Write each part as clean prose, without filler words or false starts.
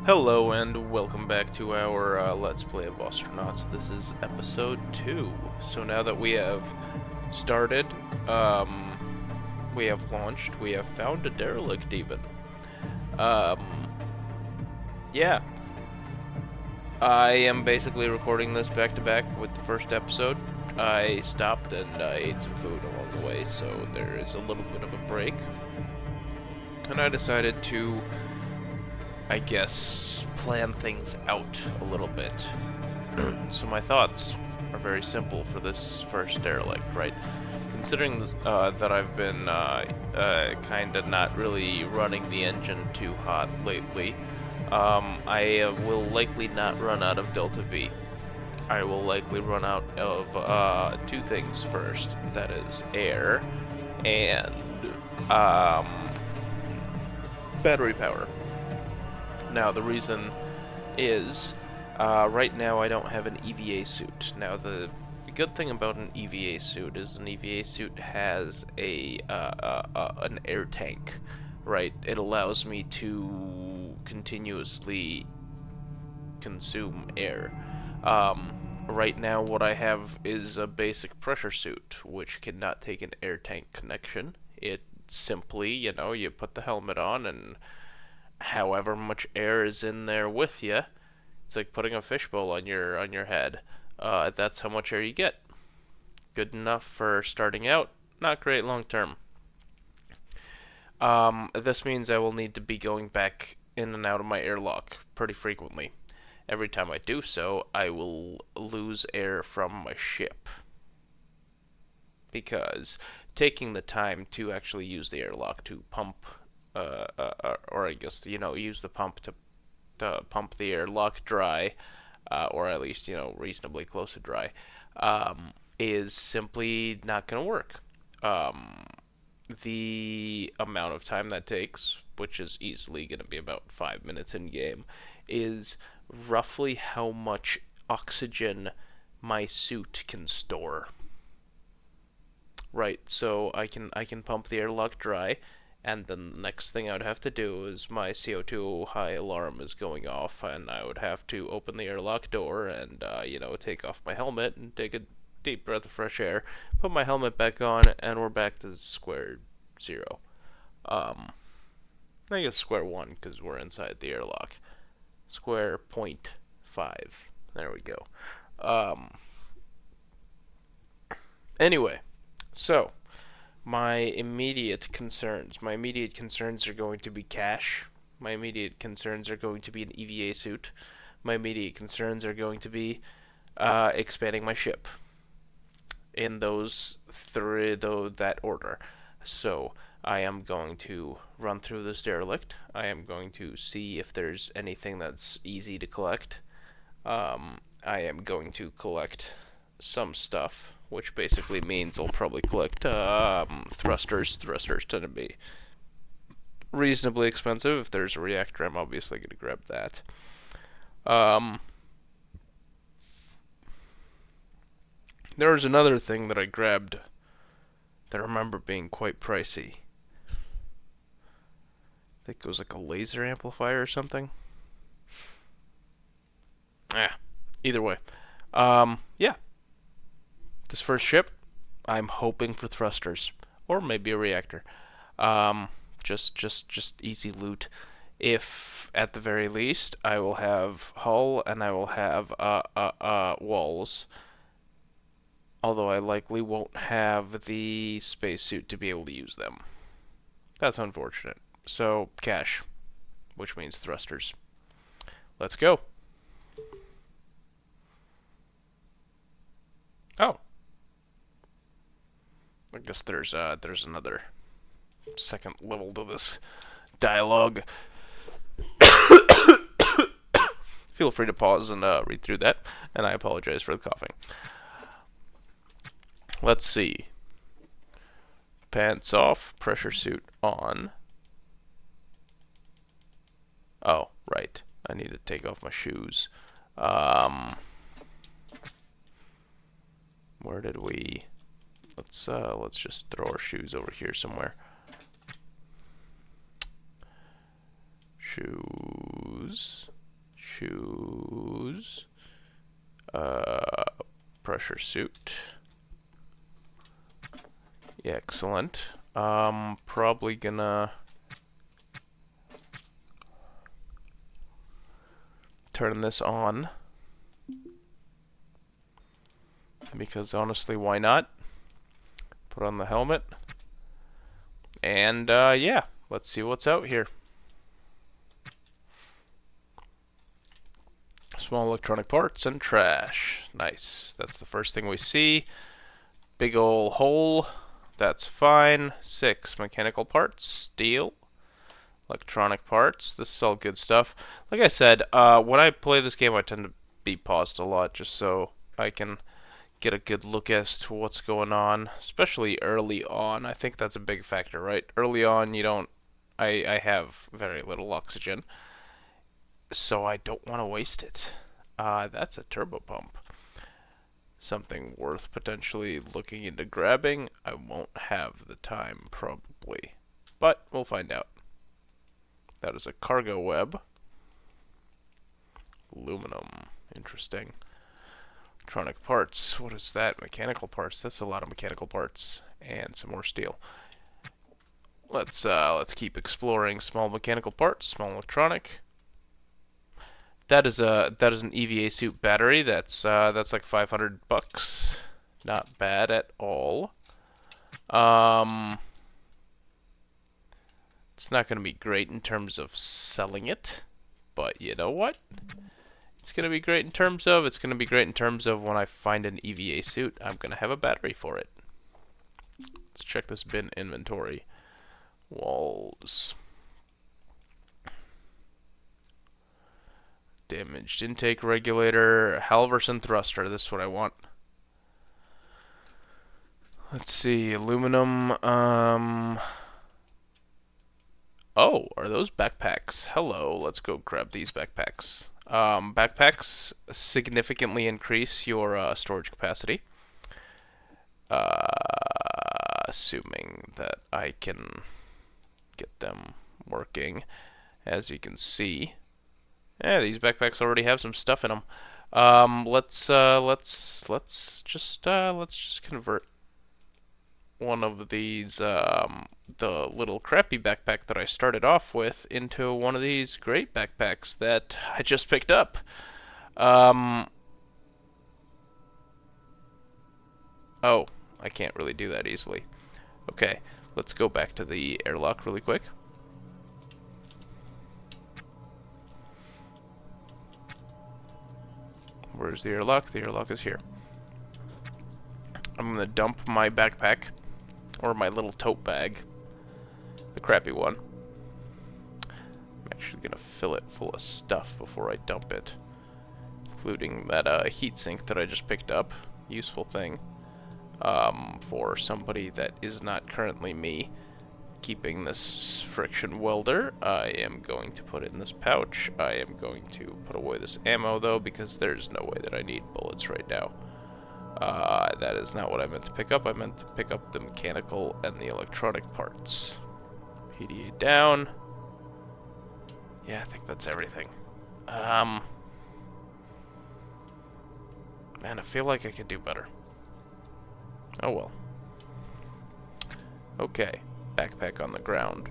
Hello and welcome back to our Let's Play of Ostranauts. This is episode 2. So now that we have started, we have launched, we have found a derelict even. Um, yeah. I am basically recording this back to back with the first episode. I stopped and ate some food along the way, so there is a little bit of a break. And I decided to, I guess, plan things out a little bit. So my thoughts are very simple for this first derelict, right? Considering that I've been kind of not really running the engine too hot lately, I will likely not run out of Delta V. I will likely run out of two things first. That is air and battery power. Now the reason is right now I don't have an EVA suit. Now the good thing about an EVA suit is an EVA suit has an air tank, right? It allows me to continuously consume air. Right now what I have is a basic pressure suit, which cannot take an air tank connection. It simply, you put the helmet on and however much air is in there with you, it's like putting a fishbowl on your head. That's how much air you get. Good enough for starting out, not great long term. This means I will need to be going back in and out of my airlock pretty frequently. Every time I do so, I will lose air from my ship. Because taking the time to actually use the airlock to pump, or I guess, use the pump to pump the airlock dry, or at least, reasonably close to dry, is simply not going to work. The amount of time that takes, which is easily going to be about 5 minutes in game, is roughly how much oxygen my suit can store. Right, so I can pump the airlock dry, and then the next thing I would have to do is my CO2 high alarm is going off, and I would have to open the airlock door and take off my helmet and take a deep breath of fresh air, put my helmet back on, and we're back to square zero. I guess square one because we're inside the airlock. Square 0.5. There we go. Anyway, so my immediate concerns are going to be cash. My immediate concerns are going to be an EVA suit. My immediate concerns are going to be expanding my ship. In that order. So I am going to run through this derelict. I am going to see if there's anything that's easy to collect. I am going to collect some stuff, which basically means I'll probably collect thrusters. Thrusters tend to be reasonably expensive. If there's a reactor, I'm obviously going to grab that. There was another thing that I grabbed that I remember being quite pricey. I think it was like a laser amplifier or something. Either way. Yeah. This first ship, I'm hoping for thrusters. Or maybe a reactor. Just easy loot. If, at the very least, I will have hull and I will have walls. Although I likely won't have the spacesuit to be able to use them. That's unfortunate. So, cash. Which means thrusters. Let's go. Oh. I guess there's another second level to this dialogue. Feel free to pause and read through that, and I apologize for the coughing. Let's see. Pants off, pressure suit on. Oh, right. I need to take off my shoes. Where did we... Let's just throw our shoes over here somewhere. Shoes. Choose pressure suit. Yeah, excellent. Probably gonna turn this on because honestly, why not? Put on the helmet. And yeah, let's see what's out here. Small electronic parts and trash. Nice. That's the first thing we see. Big ol' hole. That's fine. 6 mechanical parts. Steel. Electronic parts. This is all good stuff. Like I said, when I play this game, I tend to be paused a lot just so I can get a good look as to what's going on, especially early on. I think that's a big factor, right? Early on, you don't... I have very little oxygen, so I don't want to waste it. That's a turbo pump. Something worth potentially looking into grabbing. I won't have the time, probably, but we'll find out. That is a cargo web. Aluminum. Interesting. Electronic parts. What is that? Mechanical parts. That's a lot of mechanical parts. And some more steel. Let's keep exploring. Small mechanical parts. Small electronic. That is an EVA suit battery. That's like $500. Not bad at all. It's not going to be great in terms of selling it, but you know what? It's going to be great in terms of when I find an EVA suit, I'm going to have a battery for it. Let's check this bin inventory. Walls. Damaged intake regulator. Halverson thruster. This is what I want. Let's see. Aluminum. Oh, are those backpacks? Hello. Let's go grab these backpacks. Backpacks significantly increase your storage capacity. Assuming that I can get them working. As you can see. Yeah, these backpacks already have some stuff in them. Let's just convert one of these, the little crappy backpack that I started off with into one of these great backpacks that I just picked up. Oh, I can't really do that easily. Okay, let's go back to the airlock really quick. Where's the airlock? The airlock is here. I'm gonna dump my backpack, or my little tote bag, the crappy one. I'm actually gonna fill it full of stuff before I dump it, including that heatsink that I just picked up. Useful thing for somebody that is not currently me. Keeping this friction welder, I am going to put it in this pouch. I am going to put away this ammo though, because there's no way that I need bullets right now. That is not what I meant to pick up. I meant to pick up the mechanical and the electronic parts. PDA down. Yeah, I think that's everything. Man, I feel like I could do better. Oh well. Okay. Backpack on the ground.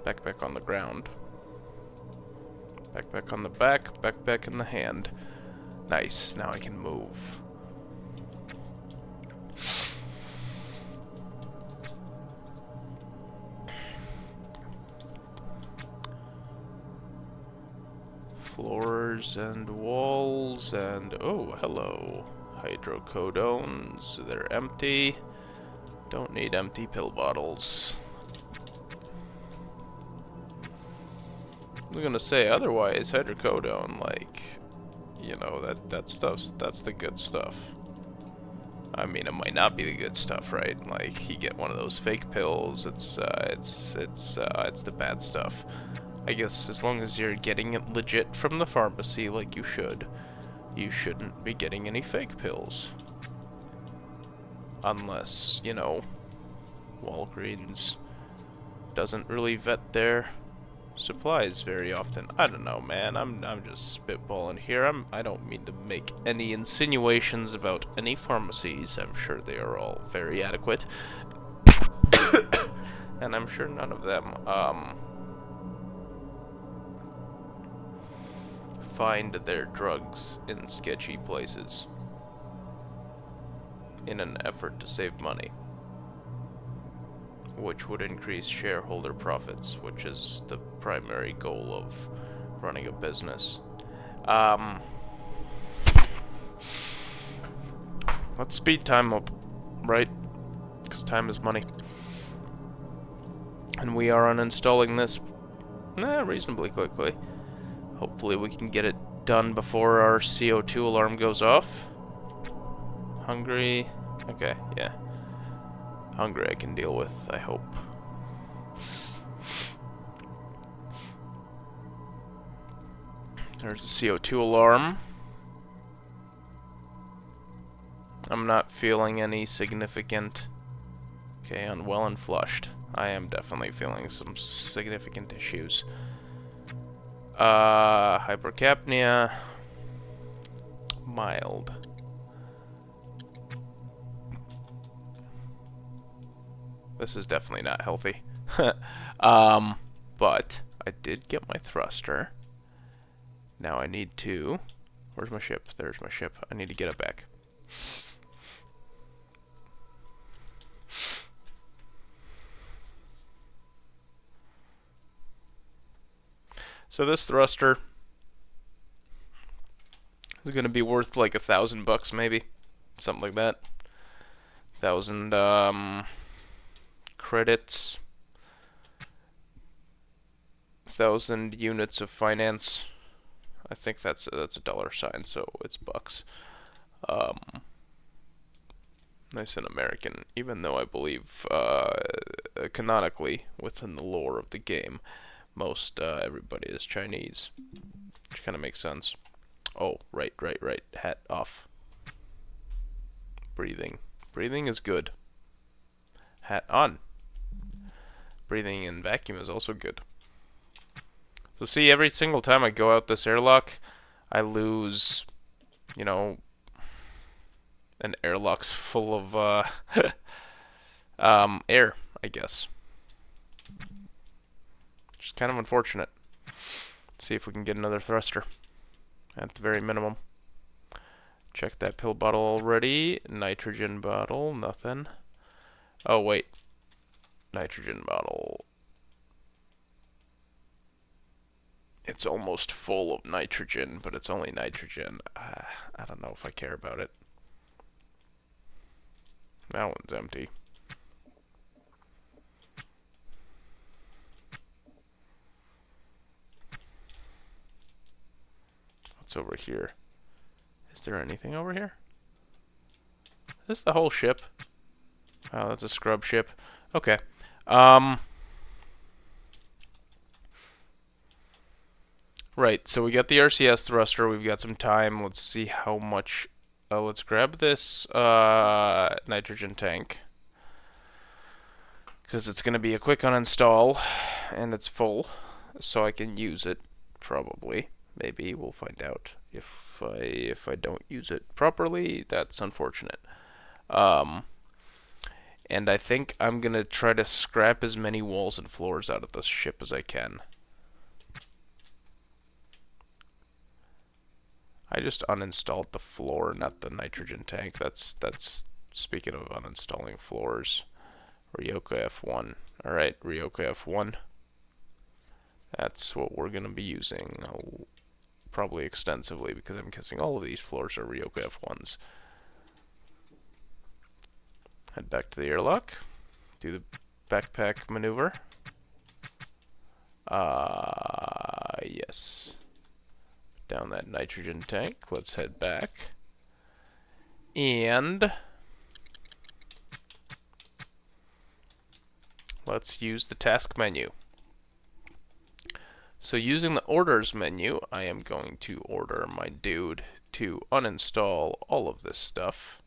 Backpack on the ground. Backpack on the back. Backpack in the hand. Nice. Now I can move. Floors and walls and... oh, hello. Hydrocodones. They're empty. Don't need empty pill bottles. I was gonna say otherwise, hydrocodone, like, you know, that stuff's, that's the good stuff. I mean, it might not be the good stuff, right? Like, you get one of those fake pills, it's the bad stuff. I guess as long as you're getting it legit from the pharmacy, like you should, you shouldn't be getting any fake pills. Unless, you know, Walgreens doesn't really vet their supplies very often. I don't know, man. I'm just spitballing here. I don't mean to make any insinuations about any pharmacies. I'm sure they are all very adequate. And I'm sure none of them find their drugs in sketchy places in an effort to save money, which would increase shareholder profits, which is the primary goal of running a business. Let's speed time up, right? Because time is money. And we are uninstalling this reasonably quickly. Hopefully we can get it done before our CO2 alarm goes off. Hungry. Okay, yeah. Hungry I can deal with, I hope. There's the CO2 alarm. I'm not feeling any significant... Okay, unwell and flushed. I am definitely feeling some significant issues. Hypercapnia. Mild. This is definitely not healthy. But I did get my thruster. Now I need to... Where's my ship? There's my ship. I need to get it back. So this thruster is going to be worth like $1,000 maybe. Something like that. 1,000 credits. 1,000 units of finance. I think that's a dollar sign, so it's bucks. Nice and American, even though I believe canonically within the lore of the game, most everybody is Chinese, which kind of makes sense. Oh, right. Hat off. Breathing is good. Hat on. Breathing in vacuum is also good. So see, every single time I go out this airlock, I lose, you know, an airlock's full of air, I guess. Which is kind of unfortunate. Let's see if we can get another thruster. At the very minimum. Check that pill bottle already. Nitrogen bottle, nothing. Oh, wait. Nitrogen bottle. It's almost full of nitrogen, but it's only nitrogen. I don't know if I care about it. That one's empty. What's over here? Is there anything over here? Is this the whole ship? Oh, that's a scrub ship. Okay. Right, so we got the RCS thruster. We've got some time. Let's see how much... let's grab this nitrogen tank. Because it's going to be a quick uninstall. And it's full. So I can use it. Probably. Maybe. We'll find out. If I don't use it properly, that's unfortunate. And I think I'm going to try to scrap as many walls and floors out of this ship as I can. I just uninstalled the floor, not the nitrogen tank. That's speaking of uninstalling floors. Ryoka F1. Alright, Ryoka F1. That's what we're going to be using. Probably extensively, because I'm guessing all of these floors are Ryoka F1s. Head back to the airlock. Do the backpack maneuver. Yes. Down that nitrogen tank. Let's head back. And let's use the task menu. So using the orders menu, I am going to order my dude to uninstall all of this stuff.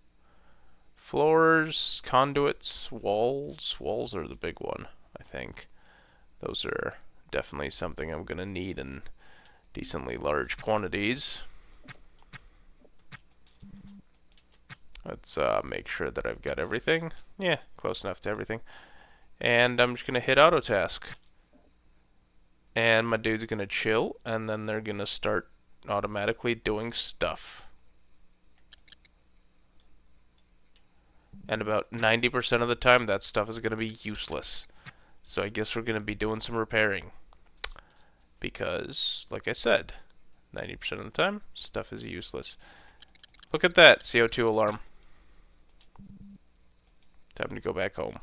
Floors, conduits, walls. Walls are the big one, I think. Those are definitely something I'm gonna need in decently large quantities. Let's make sure that I've got everything. Yeah, close enough to everything. And I'm just gonna hit auto task. And my dude's gonna chill, and then they're gonna start automatically doing stuff. And about 90% of the time, that stuff is gonna be useless. So I guess we're gonna be doing some repairing. Because, like I said, 90% of the time, stuff is useless. Look at that CO2 alarm. Time to go back home.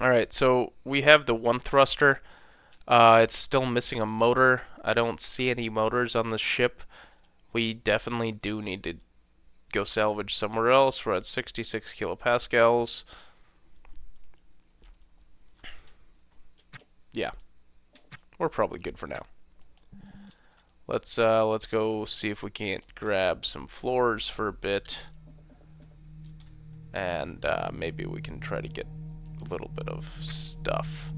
Alright, so we have the one thruster. It's still missing a motor. I don't see any motors on the ship. We definitely do need to go salvage somewhere else. We're at 66 kilopascals. Yeah, we're probably good for now. Let's go see if we can't grab some floors for a bit, and maybe we can try to get a little bit of stuff.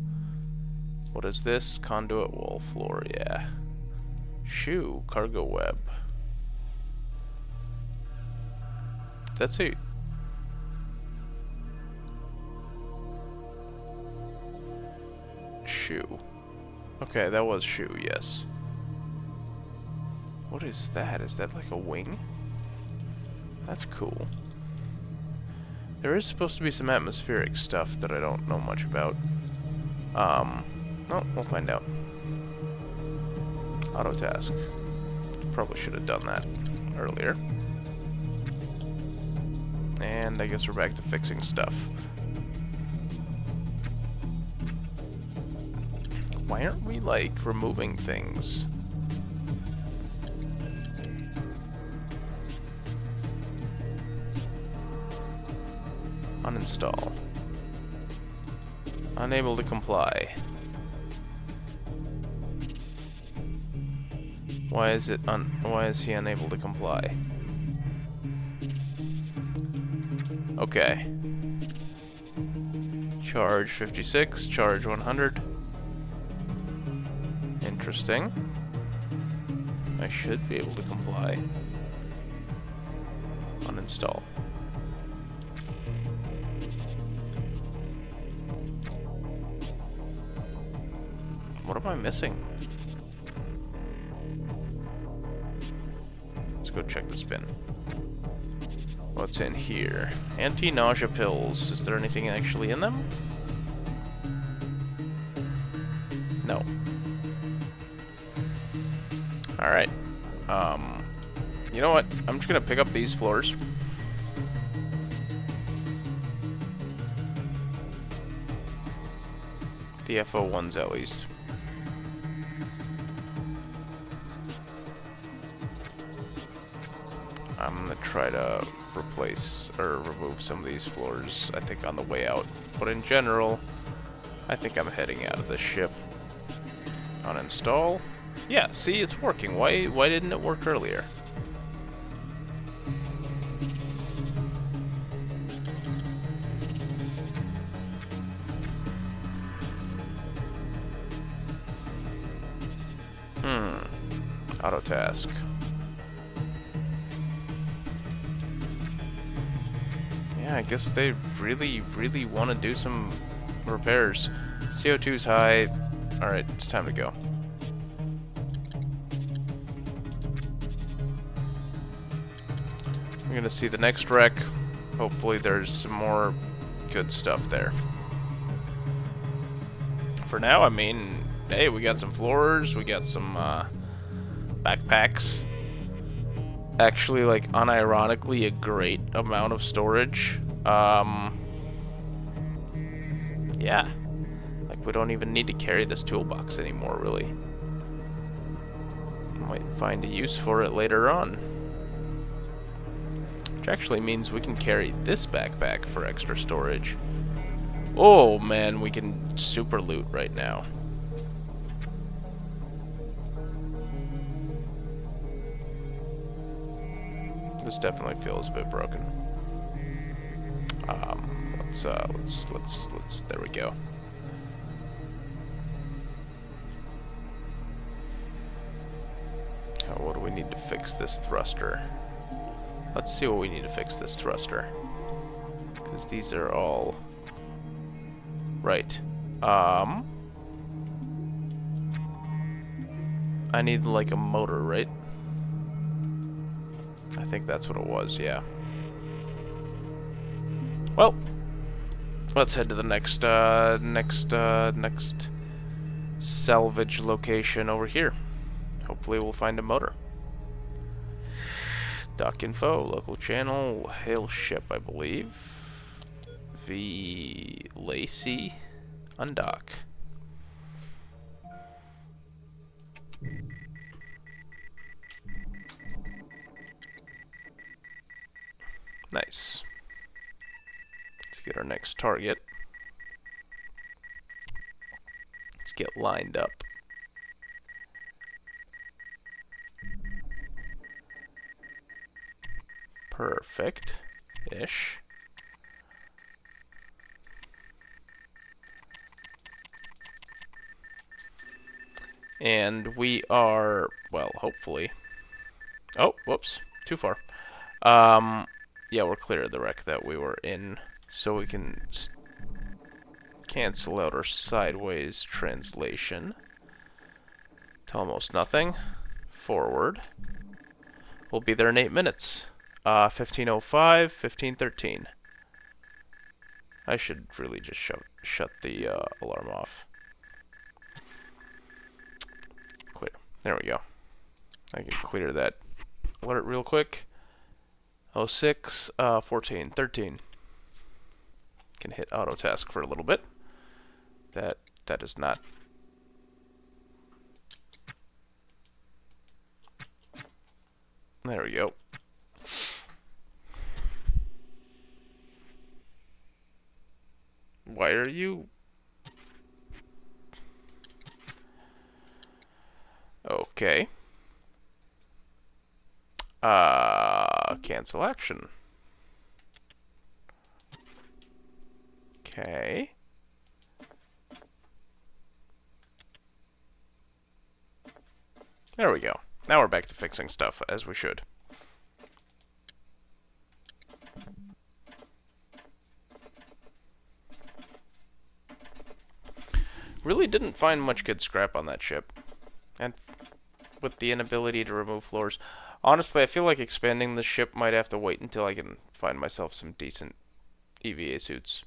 What is this? Conduit wall floor, yeah. Shoe, cargo web. That's it. Shoe. Okay, that was shoe, yes. What is that? Is that like a wing? That's cool. There is supposed to be some atmospheric stuff that I don't know much about. Well, we'll find out. Auto task. Probably should have done that earlier. And I guess we're back to fixing stuff. Why aren't we, like, removing things? Uninstall. Unable to comply. Why is he unable to comply? Okay. Charge 56, charge 100. Interesting. I should be able to comply. Uninstall. What am I missing? Let's go check the spin. What's in here? Anti-nausea pills. Is there anything actually in them? No. Alright. You know what? I'm just gonna pick up these floors. The FO ones at least. I'm gonna try to replace or remove some of these floors, I think, on the way out. But in general, I think I'm heading out of the ship. Uninstall. Yeah, see, it's working. Why didn't it work earlier? Auto task. Yeah, I guess they really want to do some repairs. CO2's high. Alright, it's time to go. We're gonna see the next wreck. Hopefully there's some more good stuff there. For now, I mean, hey, we got some floors, we got some backpacks. Actually, like, unironically, a great amount of storage. Yeah. Like, we don't even need to carry this toolbox anymore, really. Might find a use for it later on. Which actually means we can carry this backpack for extra storage. Oh, man, we can super loot right now. This definitely feels a bit broken. Let's, there we go. What do we need to fix this thruster? Let's see what we need to fix this thruster. Because these are all... Right. I need, like, a motor, right? I think that's what it was, yeah. Well, let's head to the next salvage location over here. Hopefully we'll find a motor. Dock info, local channel, hail ship, I believe. V. Lacey, undock. Nice. Let's get our next target. Let's get lined up. Perfect-ish. And we are, well, hopefully... Oh, whoops. Too far. Yeah, we're clear of the wreck that we were in, so we can cancel out our sideways translation to almost nothing. Forward. We'll be there in 8 minutes. 15:05, 15:13. I should really just shut the alarm off. Clear. There we go. I can clear that alert real quick. 06, 14, 13. Can hit auto task for a little bit. That is not. There we go. Why are you? Okay. Cancel action. Okay. There we go. Now we're back to fixing stuff, as we should. Really didn't find much good scrap on that ship. And with the inability to remove floors. Honestly, I feel like expanding the ship might have to wait until I can find myself some decent EVA suits.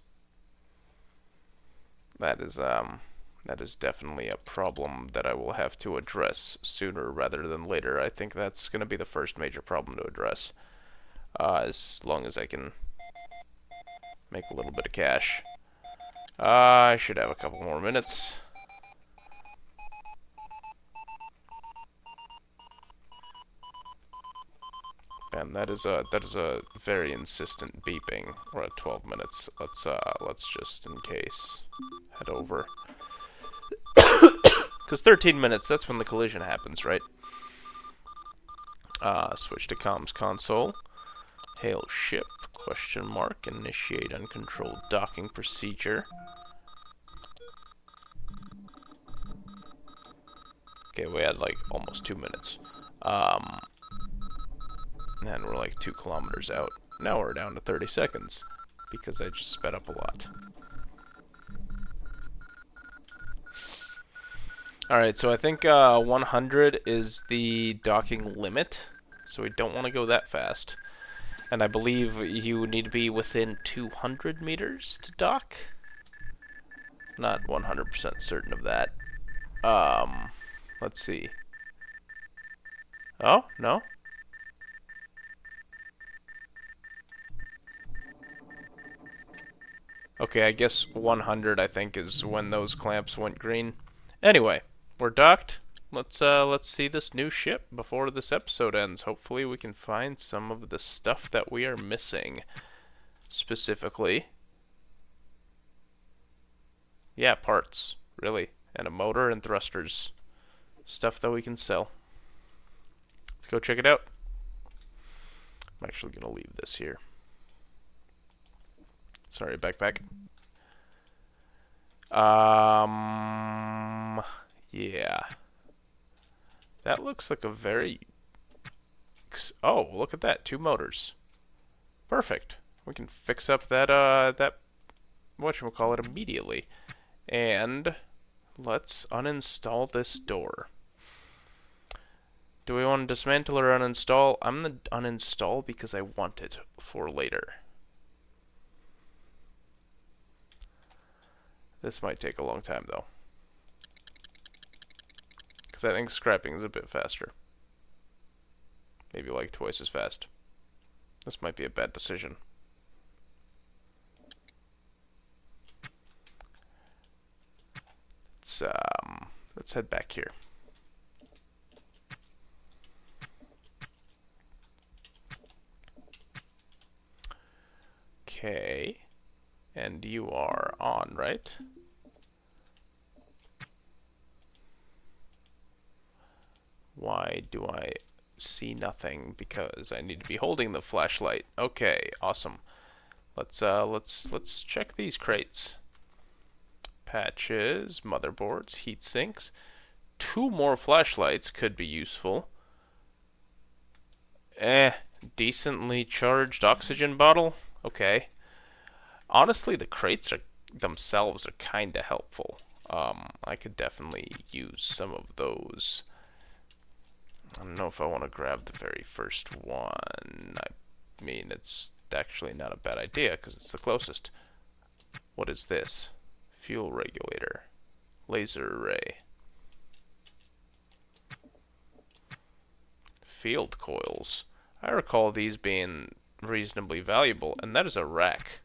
That is definitely a problem that I will have to address sooner rather than later. I think that's going to be the first major problem to address. As long as I can make a little bit of cash. I should have a couple more minutes. And that is a very insistent beeping. We're at 12 minutes. Let's just in case head over. Because 13 minutes, that's when the collision happens, right? Switch to comms console. Hail ship, question mark, initiate uncontrolled docking procedure. Okay, we had like almost 2 minutes. And we're like 2 kilometers out. Now we're down to 30 seconds because I just sped up a lot. Alright, so I think 100 is the docking limit, so we don't want to go that fast. And I believe you need to be within 200 meters to dock. Not 100% certain of that. Let's see. Oh, no? Okay, I guess 100, I think, is when those clamps went green. Anyway, we're docked. Let's see this new ship before this episode ends. Hopefully we can find some of the stuff that we are missing. Specifically. Yeah, parts, really. And a motor and thrusters. Stuff that we can sell. Let's go check it out. I'm actually gonna leave this here. Sorry, backpack. Yeah. That looks like a very... Oh, look at that. 2 motors. Perfect. We can fix up that, that whatchamacallit immediately. And let's uninstall this door. Do we want to dismantle or uninstall? I'm going to uninstall because I want it for later. This might take a long time, though. Because I think scrapping is a bit faster. Maybe like twice as fast. This might be a bad decision. Let's head back here. Okay. And you are on, right? Why do I see nothing? Because I need to be holding the flashlight. Okay, awesome. Let's check these crates. Patches, motherboards, heat sinks. 2 more flashlights could be useful. Decently charged oxygen bottle. Okay. Honestly, the crates themselves are kinda helpful. I could definitely use some of those. I don't know if I want to grab the very first one. I mean, it's actually not a bad idea because it's the closest. What is this? Fuel regulator. Laser array. Field coils. I recall these being reasonably valuable, and that is a rack.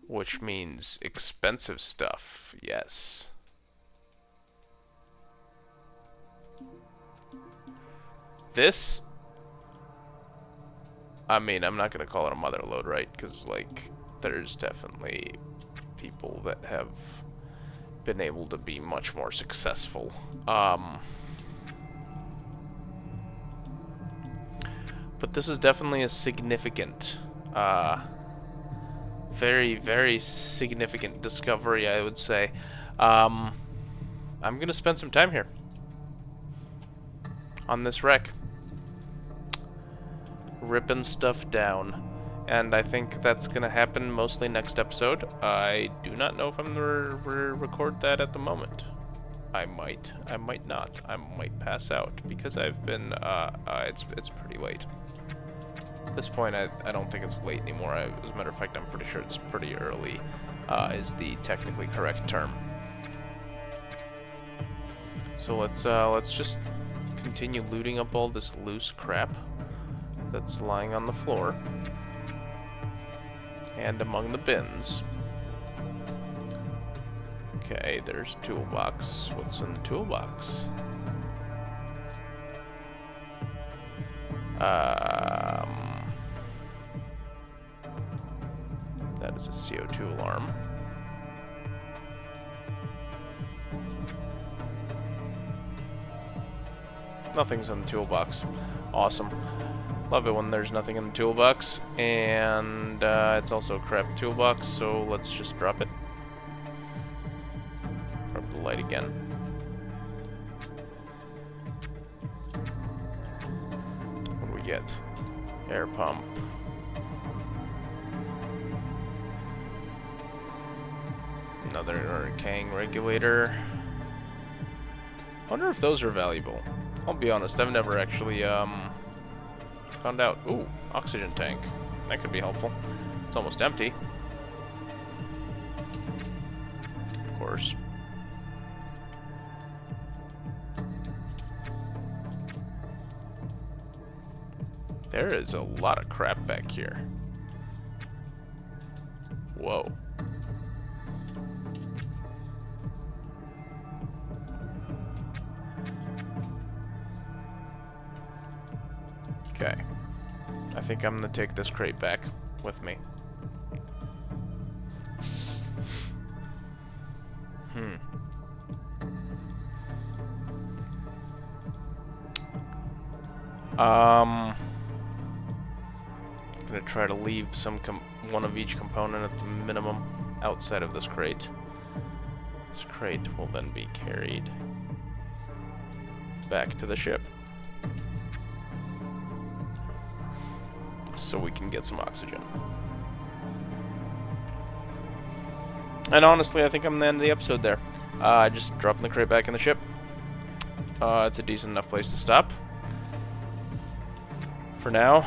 Which means expensive stuff, yes. This, I mean, I'm not going to call it a mother lode, right? Because, like, there's definitely people that have been able to be much more successful. But this is definitely a significant, very, very significant discovery, I would say. I'm going to spend some time here on this wreck, ripping stuff down, and I think that's gonna happen mostly next episode. I do not know if I'm gonna record that at the moment. I might not. I might pass out because I've been it's pretty late. At this point, I don't think it's late anymore. As a matter of fact, I'm pretty sure it's pretty early is the technically correct term. So let's just continue looting up all this loose crap that's lying on the floor and among the bins. Okay, there's a toolbox. What's in the toolbox? That is a CO2 alarm. Nothing's in the toolbox. Awesome. Love it when there's nothing in the toolbox. And it's also a crap toolbox, so let's just drop it. Drop the light again. What do we get? Air pump. Another hurricane regulator. Wonder if those are valuable. I'll be honest, I've never actually found out. Ooh, oxygen tank. That could be helpful. It's almost empty. Of course. There is a lot of crap back here. Whoa. Okay. I think I'm gonna take this crate back with me. Gonna try to leave one of each component at the minimum outside of this crate. This crate will then be carried back to the ship so we can get some oxygen. And honestly, I think I'm the end of the episode there. Just dropping the crate back in the ship. It's a decent enough place to stop for now.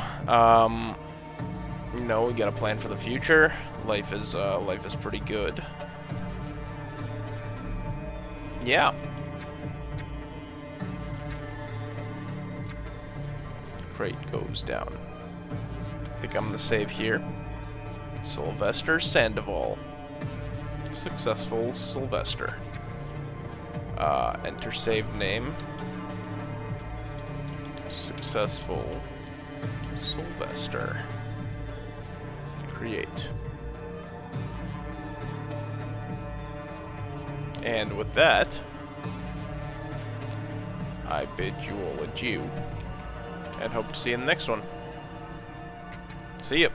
You know, we got a plan for the future. Life is pretty good. Yeah. Crate goes down. I think I'm gonna save here. Sylvester Sandoval. Successful Sylvester. Enter save name. Successful Sylvester. Create. And with that, I bid you all adieu, and hope to see you in the next one. See ya.